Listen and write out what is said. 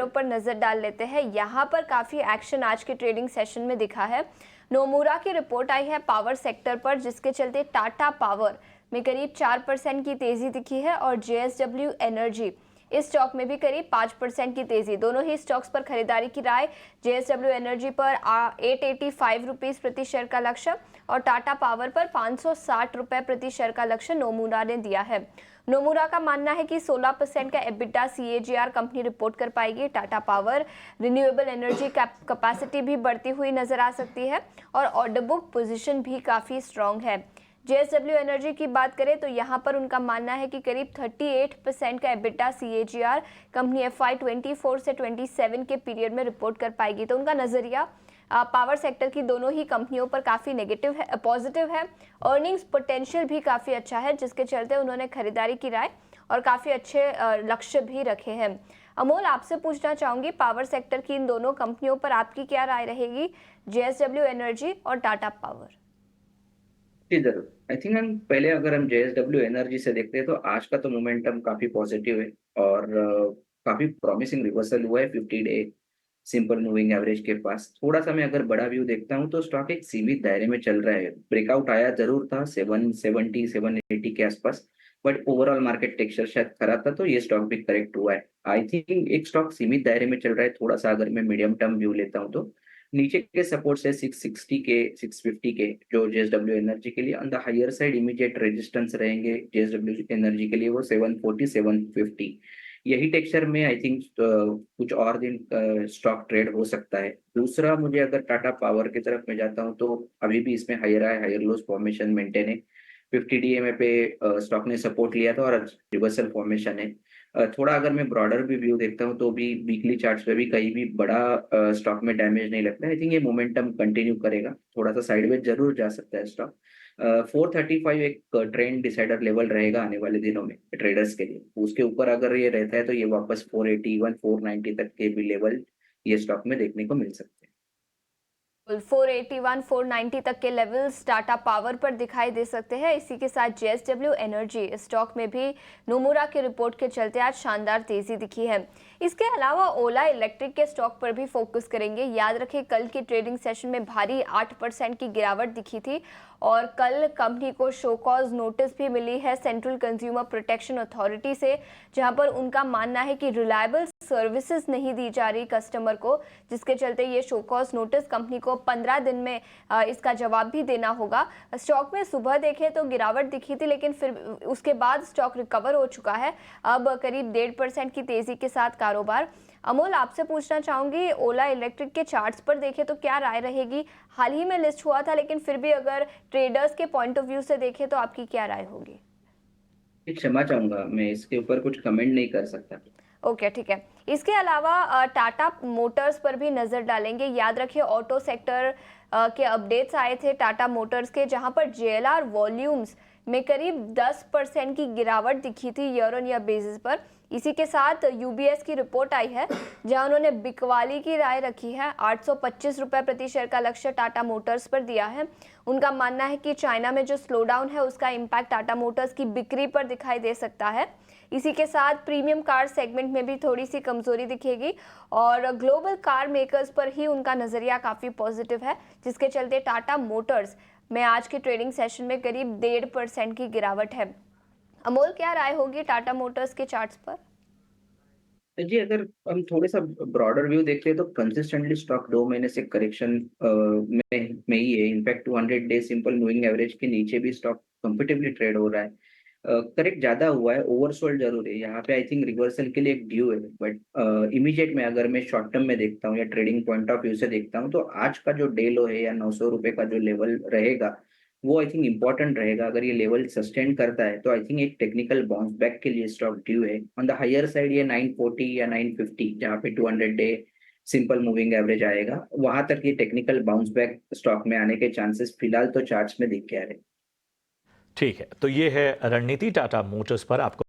पर नजर डाल लेते हैं। यहाँ पर काफी एक्शन आज के ट्रेडिंग सेशन में दिखा है। नोमुरा की रिपोर्ट आई है पावर सेक्टर पर, जिसके चलते टाटा पावर में करीब 4% की तेजी दिखी है और जेएसडब्ल्यू एनर्जी इस स्टॉक में भी करीब 5% की तेजी। दोनों ही स्टॉक्स पर खरीदारी की राय। जेएसडब्ल्यू एनर्जी पर 885 रुपीज प्रति शेयर का लक्ष्य और टाटा पावर पर 560 रुपए प्रति शेयर का लक्ष्य नोमुरा ने दिया है। नोमुरा का मानना है कि 16% का एबिटा सीएजीआर कंपनी रिपोर्ट कर पाएगी। Tata power renewable energy capacity भी बढ़ती हुई नजर आ सकती है और ऑर्डर बुक पोजीशन भी काफी स्ट्रांग है। जेएसडब्ल्यू एनर्जी की बात करें तो यहां पर उनका मानना है कि करीब 38% का एबिटा सीएजीआर कंपनी FY24 से 27 के पीरियड में रिपोर्ट कर पाएगी। तो उनका नजरिया पावर सेक्टर की दोनों ही कंपनियों पर काफी नेगेटिव है, पॉजिटिव है। अर्निंग्स पोटेंशियल भी काफी अच्छा है, जिसके चलते उन्होंने खरीदारी की राय और काफी अच्छे लक्ष्य भी रखे हैं। अमोल, आपसे पूछना चाहूंगी पावर सेक्टर की इन दोनों कंपनियों पर आपकी क्या राय रहेगी, जेएसडब्ल्यू एनर्जी और टाटा पावर? जी, ज़रूर। आई थिंक हम पहले अगर हम जेएसडब्ल्यू एनर्जी से देखते हैं तो आज का तो मोमेंटम काफ़ी पॉजिटिव है और काफ़ी प्रॉमिसिंग रिवर्सल हुआ है 50 डे सिंपल मूविंग एवरेज के पास। थोड़ा-सा मैं अगर बड़ा व्यू देखता हूँ तो स्टॉक एक सीमित दायरे में चल रहा है। ब्रेकआउट आया ज़रूर था 770 780 के आसपास, बट ओवरऑल मार्केट टेक्सचर शायद खराब था तो ये स्टॉक भी करेक्ट हुआ है। आई थिंक एक स्टॉक सीमित दायरे में चल रहा है, थोड़ा-सा अगर मैं मीडियम टर्म व्यू लेता हूँ तो नीचे के सपोर्ट्स है 660 के 650 के जो जेएसडब्ल्यू एनर्जी के लिए on the higher side immediate resistance रहेंगे। जेएसडब्ल्यू एनर्जी के लिए वो 740 750 यही टेक्सचर में आई थिंक कुछ और दिन स्टॉक ट्रेड हो सकता है। दूसरा मुझे अगर टाटा पावर की तरफ मैं जाता हूँ तो अभी भी इसमें higher high higher lows formation maintain है। 50 डीएमए पे स्टॉक ने सपोर्ट लिया था और रिवर्सल फॉर्मेशन है। थोड़ा अगर मैं ब्रॉडर भी व्यू देखता हूँ तो भी वीकली चार्ट्स पे भी कहीं भी बड़ा स्टॉक में डैमेज नहीं लगता है। आई थिंक ये मोमेंटम कंटिन्यू करेगा, थोड़ा-सा साइडवेज ज़रूर जा सकता है स्टॉक। 435 एक ट्रेंड डिसाइडर लेवल रहेगा आने वाले दिनों में ट्रेडर्स के लिए। उसके ऊपर अगर ये रहता है तो ये वापस 481 490 तक के भी लेवल ये स्टॉक में देखने को मिल सकते हैं। 481 490 तक के लेवल्स टाटा पावर पर दिखाई दे सकते हैं। इसी के साथ जेएसडब्ल्यू एनर्जी स्टॉक में भी नोमुरा की रिपोर्ट के चलते आज शानदार तेजी दिखी है। इसके अलावा ओला इलेक्ट्रिक के स्टॉक पर भी फोकस करेंगे। याद रखें कल की ट्रेडिंग सेशन में भारी 8% की गिरावट दिखी थी और कल कंपनी को शो कॉज नोटिस भी मिली है सेंट्रल कंज्यूमर प्रोटेक्शन अथॉरिटी से, जहां पर उनका मानना है कि रिलायबल सर्विसेज नहीं दी जा रही कस्टमर को, जिसके चलते ये शो कॉज नोटिस कंपनी को 15 दिन में इसका जवाब भी देना होगा। स्टॉक में सुबह देखें तो गिरावट दिखी थी, लेकिन फिर उसके बाद स्टॉक रिकवर हो चुका है। अब करीब 1.5% की तेजी के साथ कारोबार। अमोल, आपसे पूछना चाहूंगी ओला इलेक्ट्रिक के चार्ट्स पर देखें तो क्या राय रहेगी? हाल ही में लिस्ट हुआ था, लेकिन फिर भी अगर ट्रेडर्स के पॉइंट ऑफ व्यू से देखें तो आपकी क्या राय होगी? क्षमा चाहूँगा, मैं इसके ऊपर कुछ कमेंट नहीं कर सकता। ओके, ठीक है। इसके अलावा टाटा मोटर्स पर भी नजर डालेंगे। याद रखिए ऑटो सेक्टर के अपडेट्स आए थे टाटा मोटर्स के, जहां पर जेएलआर वॉल्यूम्स में करीब 10% की गिरावट दिखी थी ईयर ऑन ईयर बेसिस पर। इसी के साथ यूबीएस की रिपोर्ट आई है, जहां उन्होंने बिकवाली की राय रखी है। 825 रुपए प्रति शेयर का लक्ष्य टाटा मोटर्स पर दिया है। उनका मानना है कि चाइना में जो स्लोडाउन है उसका इम्पैक्ट टाटा मोटर्स की बिक्री पर दिखाई दे सकता है। इसी के साथ प्रीमियम कार सेगमेंट में भी थोड़ी सी कमजोरी दिखेगी और ग्लोबल कार मेकर्स पर ही उनका नजरिया काफी पॉजिटिव है, जिसके चलते टाटा मोटर्स में आज के ट्रेडिंग सेशन में करीब 1.5% की गिरावट है। अमोल, क्या राय होगी टाटा मोटर्स के चार्ट्स पर? जी, अगर हम थोड़ा-सा ब्रॉडर व्यू देखते हैं तो कंसिस्टेंटली स्टॉक 2 महीने से करेक्शन में ही है। In fact 200 day simple moving average के नीचे भी स्टॉक कंफर्टेबली ट्रेड हो रहा है। करेक्ट ज़्यादा हुआ है, ओवरसोल्ड ज़रूर है। यहाँ पे आई थिंक रिवर्सल के लिए एक ड्यू है, बट इमीडिएट में अगर मैं शॉर्ट टर्म में देखता हूँ या ट्रेडिंग पॉइंट ऑफ व्यू से देखता हूँ, तो आज का जो डे लो है या ₹900 का जो लेवल रहेगा, वो आई थिंक इम्पोर्टेंट रहेगा। अगर ये लेवल सस्टेन करता है तो आई थिंक एक टेक्निकल बाउंस बैक के लिए स्टॉक ड्यू है। ऑन द हायर साइड ये 940 या 950 जहाँ पे 200 डे सिंपल मूविंग एवरेज आएगा, वहां तक ये टेक्निकल बाउंस बैक स्टॉक में आने के चांसेस फिलहाल तो चार्ट्स में दिख के आ रहे हैं। ठीक है, तो ये है रणनीति टाटा मोटर्स पर। आपको